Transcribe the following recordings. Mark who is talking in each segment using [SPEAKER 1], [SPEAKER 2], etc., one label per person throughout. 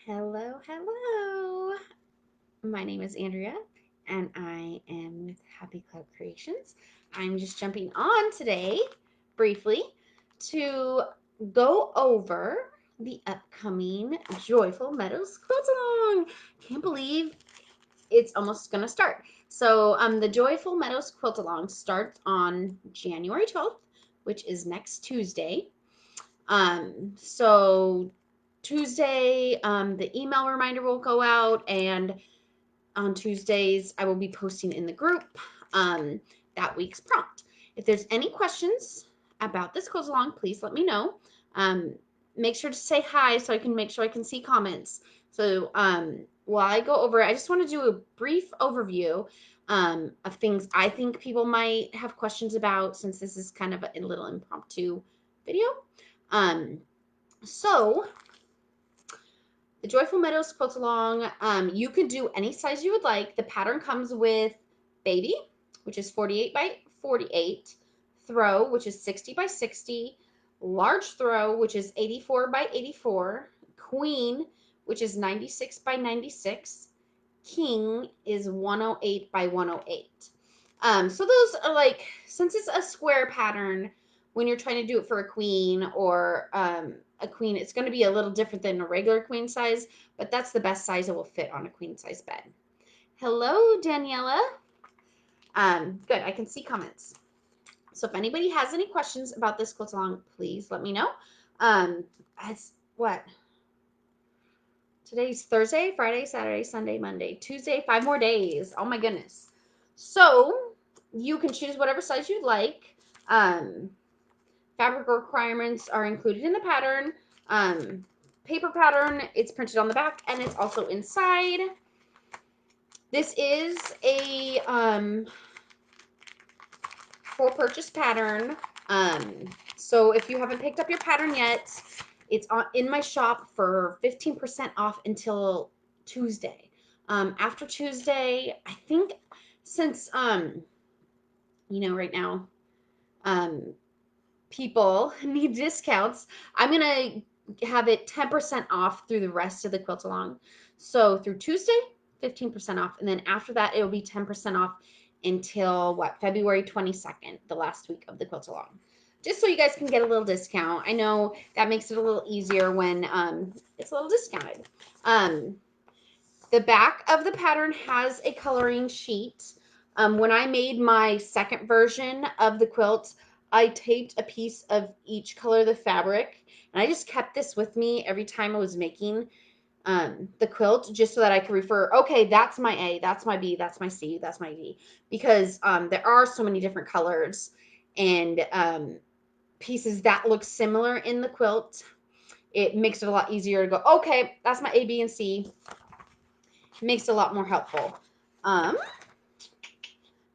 [SPEAKER 1] Hello, hello. My name is Andrea and I am with Happy Cloud Creations. I'm just jumping on today briefly to go over the upcoming Joyful Meadows Quilt Along. Can't believe it's almost going to start. So the Joyful Meadows Quilt Along starts on January 12th, which is next Tuesday. So Tuesday, the email reminder will go out, and on Tuesdays, I will be posting in the group that week's prompt. If there's any questions about this goes along, please let me know. Make sure to say hi so I can make sure I can see comments. So while I go over it, I just want to do a brief overview of things I think people might have questions about, since this is kind of a little impromptu video. So the Joyful Meadows Quilt Along, you can do any size you would like. The pattern comes with Baby, which is 48 by 48, Throw, which is 60 by 60, Large Throw, which is 84 by 84, Queen, which is 96 by 96, King is 108 by 108. So those are like, since it's a square pattern, when you're trying to do it for a queen or a queen, it's going to be a little different than a regular queen size, but that's the best size that will fit on a queen size bed. Hello, Daniela. Good, I can see comments. So if anybody has any questions about this quilt along, please let me know. It's what? Today's Thursday, Friday, Saturday, Sunday, Monday, Tuesday, 5 more days. Oh my goodness. So you can choose whatever size you'd like. Fabric requirements are included in the pattern. Paper pattern, it's printed on the back and it's also inside. This is a for purchase pattern. So if you haven't picked up your pattern yet, it's in my shop for 15% off until Tuesday. After Tuesday, I think, since right now people need discounts, I'm gonna have it 10% off through the rest of the quilt along. So through Tuesday, 15% off, and then after that it'll be 10% off until February 22nd, the last week of the quilt along. Just so you guys can get a little discount. I know that makes it a little easier when it's a little discounted. The back of the pattern has a coloring sheet. When I made my second version of the quilt, I taped a piece of each color of the fabric, and I just kept this with me every time I was making the quilt, just so that I could refer, okay, that's my A, that's my B, that's my C, that's my D, because there are so many different colors and pieces that look similar in the quilt. It makes it a lot easier to go, okay, that's my A, B, and C. It makes it a lot more helpful.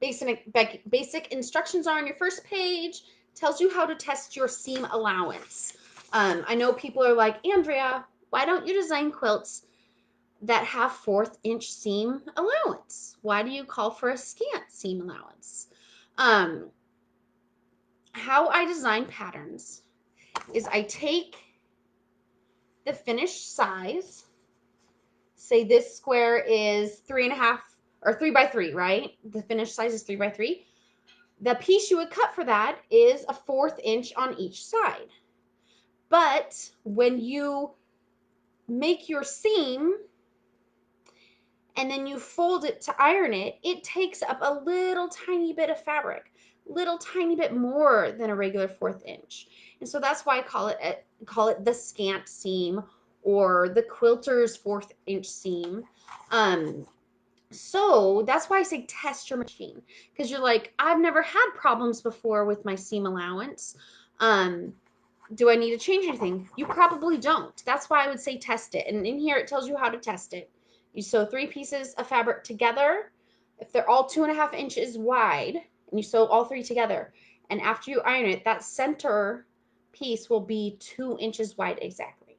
[SPEAKER 1] Basic instructions are on your first page. Tells you how to test your seam allowance. I know people are like, Andrea, why don't you design quilts that have 1/4 inch seam allowance? Why do you call for a scant seam allowance? How I design patterns is I take the finished size. Say this square is 3.5 or 3 by 3, right? The finished size is 3 by 3. The piece you would cut for that is a 1/4 inch on each side. But when you make your seam and then you fold it to iron it, it takes up a little tiny bit of fabric, little tiny bit more than a regular 1/4 inch. And so that's why I call it the scant seam, or the quilter's 1/4 inch seam. So that's why I say test your machine, because you're like, I've never had problems before with my seam allowance. Do I need to change anything? You probably don't. That's why I would say test it. And in here it tells you how to test it. You sew 3 pieces of fabric together. If they're all 2.5 inches wide, and you sew all 3 together, and after you iron it, that center piece will be 2 inches wide exactly.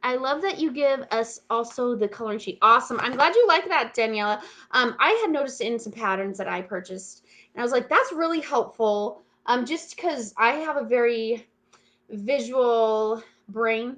[SPEAKER 1] I love that you give us also the coloring sheet. Awesome. I'm glad you like that, Daniela. I had noticed it in some patterns that I purchased, and I was like, that's really helpful. Just because I have a very visual brain.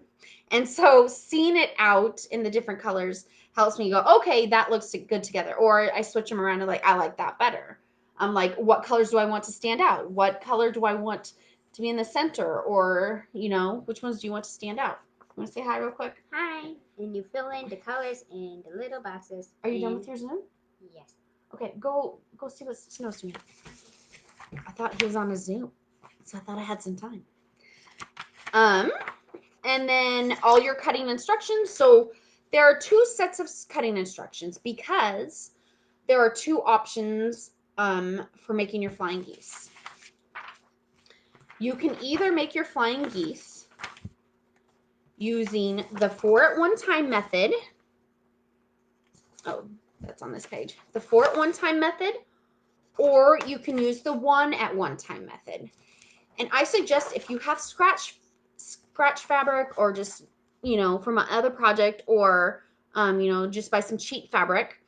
[SPEAKER 1] And so seeing it out in the different colors helps me go, okay, that looks good together. Or I switch them around and like, I like that better. I'm like, what colors do I want to stand out? What color do I want to be in the center? Or, you know, which ones do you want to stand out? You want to say hi real quick?
[SPEAKER 2] Hi. And you fill in the colors in the little boxes.
[SPEAKER 1] Are you done with your Zoom?
[SPEAKER 2] Yes.
[SPEAKER 1] Okay, go see what Snow's doing. I thought he was on a Zoom, so I thought I had some time. And then all your cutting instructions. So there are two sets of cutting instructions because there are two options for making your flying geese. You can either make your flying geese using the 4 at one time method. Oh, that's on this page. The 4 at one time method, or you can use the 1 at one time method. And I suggest if you have scratch fabric, or just, you know, from another project, or you know, just buy some cheap fabric,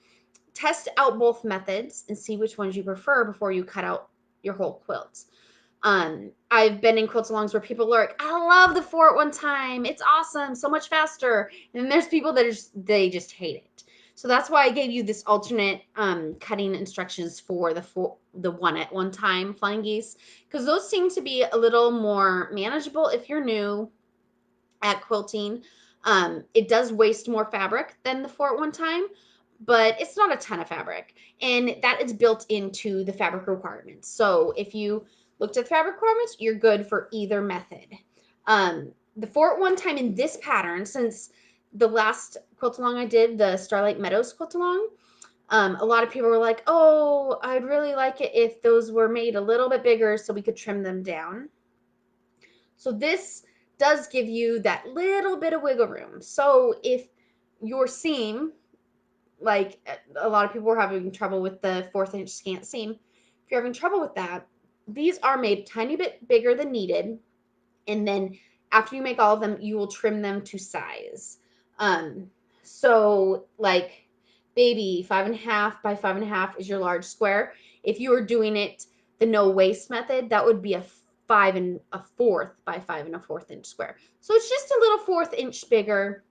[SPEAKER 1] test out both methods and see which ones you prefer before you cut out your whole quilt. I've been in quilt alongs where people are like, I love the 4 at one time, it's awesome, so much faster. And then there's people that they just hate it. So that's why I gave you this alternate cutting instructions for the 1 at one time flying geese, because those seem to be a little more manageable if you're new at quilting. It does waste more fabric than the 4 at one time, but it's not a ton of fabric, and that is built into the fabric requirements. So if you looked at the fabric requirements, you're good for either method. The 4 at one time in this pattern, since the last quilt along I did, the Starlight Meadows quilt along, a lot of people were like, oh, I'd really like it if those were made a little bit bigger so we could trim them down. So this does give you that little bit of wiggle room. So if your seam, like a lot of people were having trouble with the 1/4 inch scant seam, if you're having trouble with that, these are made a tiny bit bigger than needed. And then after you make all of them, you will trim them to size. So like baby 5.5 by 5.5 is your large square. If you were doing it the no waste method, that would be a 5 1/4 by 5 1/4 inch square. So it's just a little 1/4 inch bigger.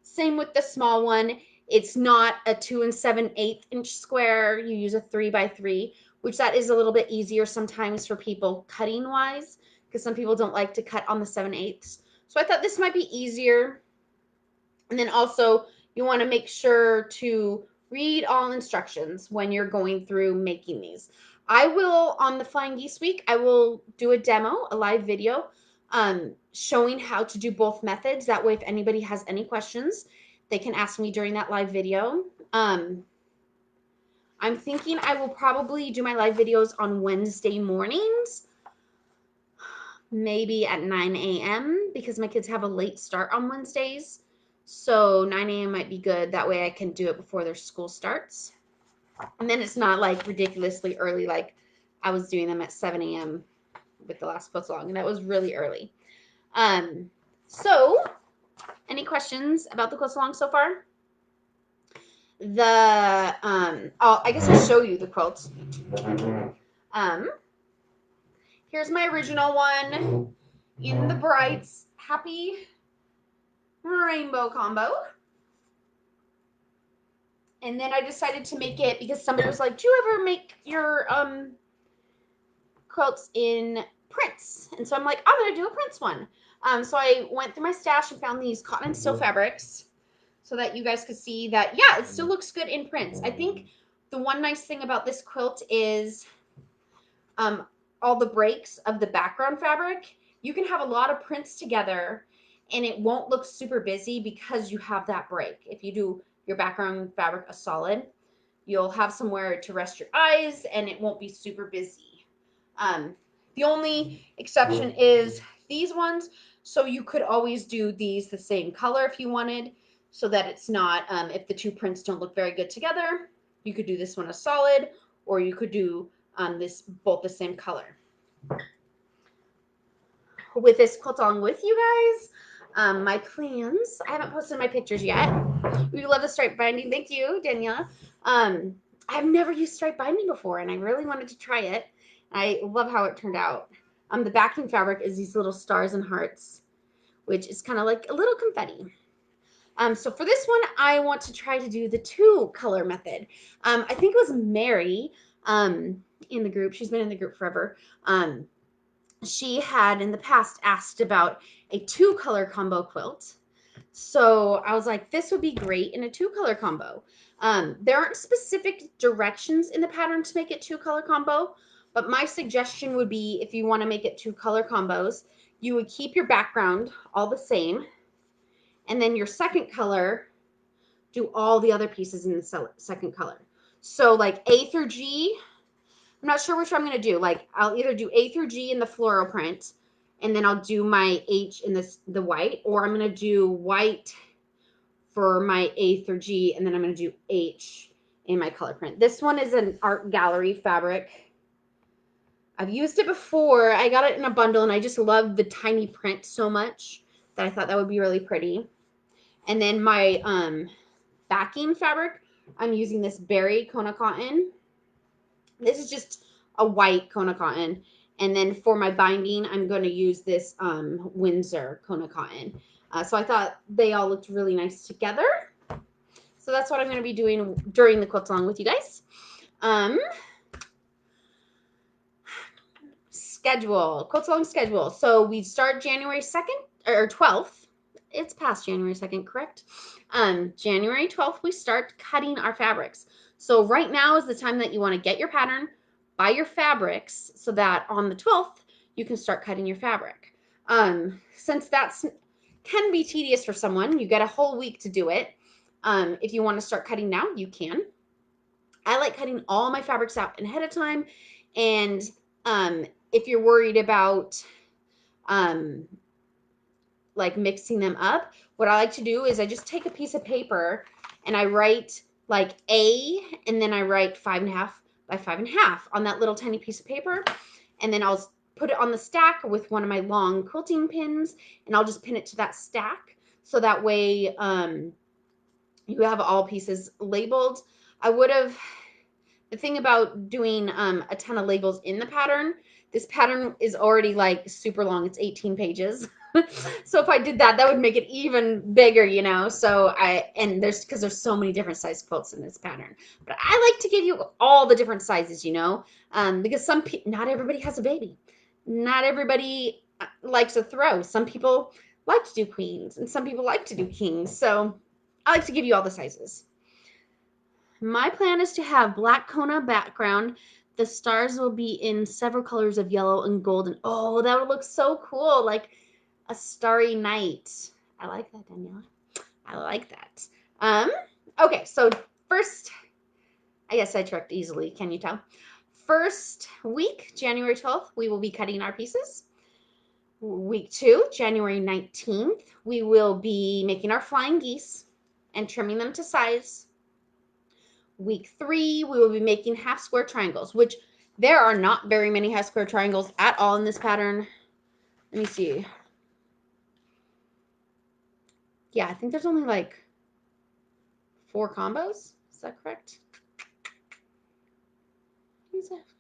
[SPEAKER 1] Same with the small one. It's not a 2 7/8 inch square. You use a 3 by 3, which that is a little bit easier sometimes for people cutting wise, because some people don't like to cut on the 7/8. So I thought this might be easier. And then also you want to make sure to read all instructions when you're going through making these. I will, on the Flying Geese week, I will do a demo, a live video, showing how to do both methods. That way, if anybody has any questions, they can ask me during that live video. I'm thinking I will probably do my live videos on Wednesday mornings, maybe at 9 a.m. because my kids have a late start on Wednesdays. So 9 a.m. might be good. That way I can do it before their school starts. And then it's not like ridiculously early, like I was doing them at 7 a.m. with the last quilt along, and that was really early. So any questions about the quilt along so far? I guess I'll show you the quilts. Here's my original one in the Brights Happy Rainbow combo. And then I decided to make it because somebody was like, do you ever make your quilts in prints? And so I'm like, I'm going to do a prints one. So I went through my stash and found these cotton and steel fabrics so that you guys could see that, yeah, it still looks good in prints. I think the one nice thing about this quilt is all the breaks of the background fabric. You can have a lot of prints together and it won't look super busy because you have that break. If you do your background fabric a solid, you'll have somewhere to rest your eyes and it won't be super busy. The only exception is these ones. So you could always do these the same color if you wanted, so that it's not, if the two prints don't look very good together, you could do this one a solid, or you could do this both the same color. With this quilt along with you guys, my plans, I haven't posted my pictures yet. We love the stripe binding. Thank you, Daniela. I've never used stripe binding before, and I really wanted to try it. I love how it turned out. The backing fabric is these little stars and hearts, which is kind of like a little confetti. So for this one, I want to try to do the 2-color method. I think it was Mary in the group. She's been in the group forever. She had in the past asked about a 2-color combo quilt. So I was like, this would be great in a 2-color combo. There aren't specific directions in the pattern to make it 2-color combo, but my suggestion would be if you want to make it 2-color combos, you would keep your background all the same, and then your second color, do all the other pieces in the second color. So like A through G, I'm not sure which one I'm going to do. Like I'll either do A through G in the floral print, and then I'll do my H in the white, or I'm going to do white for my A through G, and then I'm going to do H in my color print. This one is an art gallery fabric. I've used it before. I got it in a bundle, and I just love the tiny print so much that I thought that would be really pretty. And then my backing fabric, I'm using this Berry Kona Cotton. This is just a white Kona Cotton. And then for my binding, I'm going to use this Windsor Kona Cotton. So I thought they all looked really nice together. So that's what I'm going to be doing during the quilt along with you guys. Schedule, quilt along schedule. So we start January 2nd or 12th. It's past January 2nd, correct? January 12th, we start cutting our fabrics. So right now is the time that you want to get your pattern, buy your fabrics, so that on the 12th, you can start cutting your fabric. Since that's can be tedious for someone, you get a whole week to do it. If you want to start cutting now, you can. I like cutting all my fabrics out ahead of time. And if you're worried about like mixing them up, what I like to do is I just take a piece of paper and I write like A, and then I write 5.5 by 5.5 on that little tiny piece of paper. And then I'll put it on the stack with one of my long quilting pins, and I'll just pin it to that stack. So that way you have all pieces labeled. The thing about doing a ton of labels in the pattern, this pattern is already like super long. It's 18 pages. So if I did that, that would make it even bigger, you know. So because there's so many different size quilts in this pattern. But I like to give you all the different sizes, you know, because not everybody has a baby. Not everybody likes a throw. Some people like to do queens, and some people like to do kings. So I like to give you all the sizes. My plan is to have black Kona background. The stars will be in several colors of yellow and golden. Oh, that would look so cool, like a starry night. I like that, Daniela. I like that. Okay, so first, I guess I tricked easily, can you tell? First week, January 12th, we will be cutting our pieces. Week 2, January 19th, we will be making our flying geese and trimming them to size. Week 3, we will be making half square triangles, which there are not very many half square triangles at all in this pattern. Let me see. Yeah, I think there's only like 4 combos. Is that correct?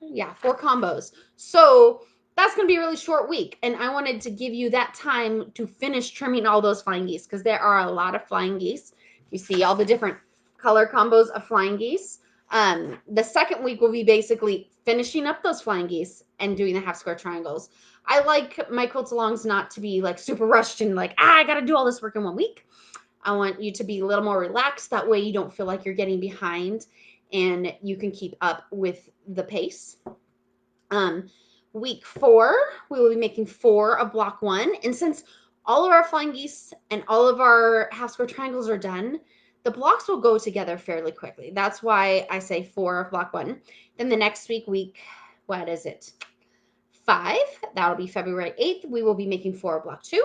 [SPEAKER 1] Yeah, 4 combos. So that's going to be a really short week. And I wanted to give you that time to finish trimming all those flying geese, because there are a lot of flying geese. You see all the different color combos of flying geese. The second week will be basically finishing up those flying geese and doing the half square triangles. I like my quilt alongs not to be like super rushed and like, I got to do all this work in 1 week. I want you to be a little more relaxed. That way you don't feel like you're getting behind and you can keep up with the pace. Week 4, we will be making 4 of block 1. And since all of our flying geese and all of our half square triangles are done, the blocks will go together fairly quickly. That's why I say 4 of block 1. Then the next week, what is it? 5, that'll be February 8th. We will be making 4 of block 2.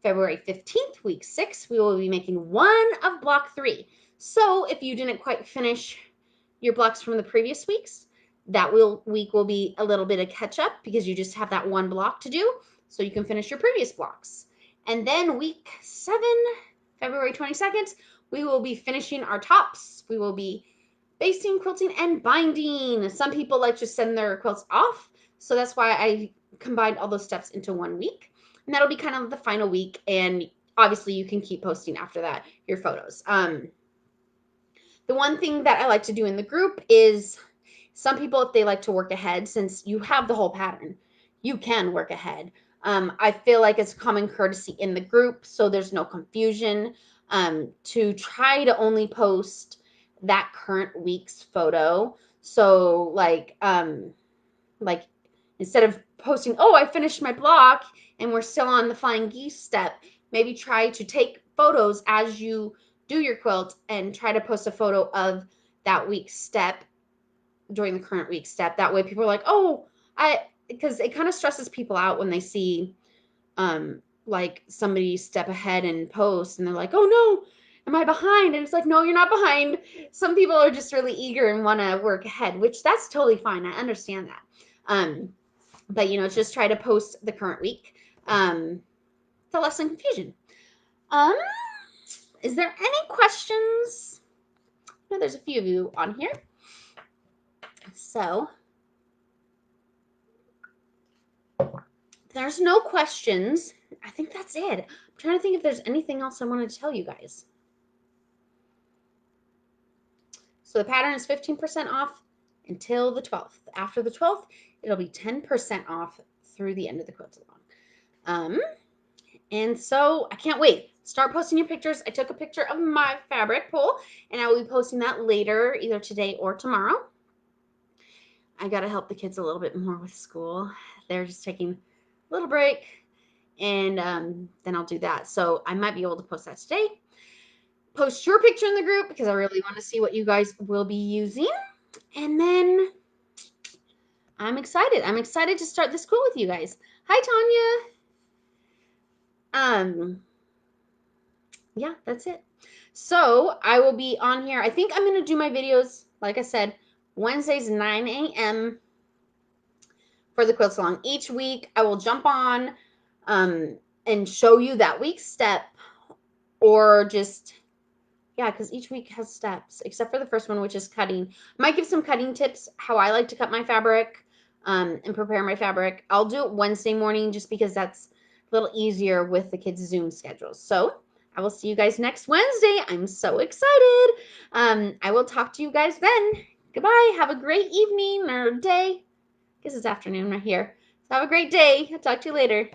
[SPEAKER 1] February 15th, week 6, we will be making 1 of block 3. So if you didn't quite finish your blocks from the previous weeks, that week will be a little bit of catch up because you just have that 1 block to do, so you can finish your previous blocks. And then week 7, February 22nd, we will be finishing our tops. We will be basting, quilting, and binding. Some people like to send their quilts off, so that's why I combined all those steps into 1 week. And that'll be kind of the final week. And obviously you can keep posting after that your photos. The one thing that I like to do in the group is some people, if they like to work ahead, since you have the whole pattern, you can work ahead. I feel like it's common courtesy in the group, so there's no confusion, to try to only post that current week's photo. So like instead of posting, oh, I finished my block and we're still on the Flying Geese step, maybe try to take photos as you do your quilt and try to post a photo of that week's step during the current week step. That way people are like, oh, because it kind of stresses people out when they see like somebody step ahead and post and they're like, oh no, am I behind? And it's like, no, you're not behind. Some people are just really eager and want to work ahead, which that's totally fine. I understand that. But just try to post the current week to lessen confusion. Um, is there any questions? No, there's a few of you on here. So there's no questions. I think that's it. I'm trying to think if there's anything else I want to tell you guys. So the pattern is 15% off until the 12th. After the 12th, it'll be 10% off through the end of the quilt along. And so I can't wait. Start posting your pictures. I took a picture of my fabric pull, and I will be posting that later, either today or tomorrow. I got to help the kids a little bit more with school. They're just taking a little break, and then I'll do that. So I might be able to post that today. Post your picture in the group because I really want to see what you guys will be using. And then I'm excited. I'm excited to start this school with you guys. Hi, Tanya. Yeah, that's it. So I will be on here. I think I'm going to do my videos, like I said, Wednesdays, 9 a.m. for the quilt salon. Each week I will jump on and show you that week's step, or just, yeah, because each week has steps, except for the first one, which is cutting. I might give some cutting tips, how I like to cut my fabric and prepare my fabric. I'll do it Wednesday morning just because that's a little easier with the kids' Zoom schedules. So I will see you guys next Wednesday. I'm so excited. I will talk to you guys then. Goodbye. Have a great evening or day. I guess it's afternoon right here. So have a great day. I'll talk to you later.